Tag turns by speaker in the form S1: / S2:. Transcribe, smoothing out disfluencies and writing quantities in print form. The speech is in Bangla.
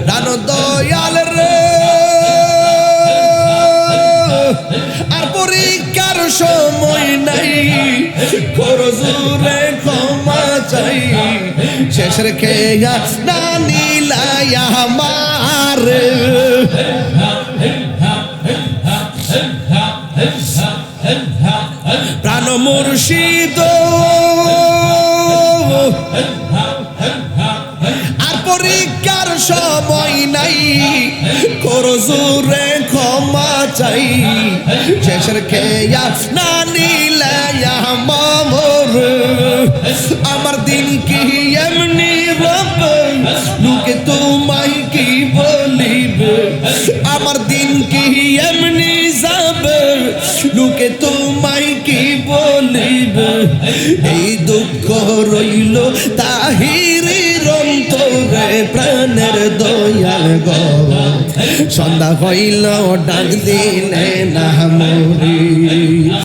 S1: প্রাণ দয়াল রে আর পরীক্ষার সময় নাই করো জোরে ক্ষমা চাই শেষের খেয়া না নিলাই আমার প্রাণ মুর্শিদ আর পরীক্ষার সময় নাই করো জোরে ক্ষমা চাই শেষের খেয়া না নিলাই আমার আমার দিন কি এমনি রবে লোকে তোমায় কি বলিবে আমার দিন কি এমনি যাবে লোকে তোমায় কি বলিবে এই দুঃখ রইল তাহিরের অন্তরে প্রাণের দয়াল গো সন্ধ্যা হইল ডাক দিলে না মরি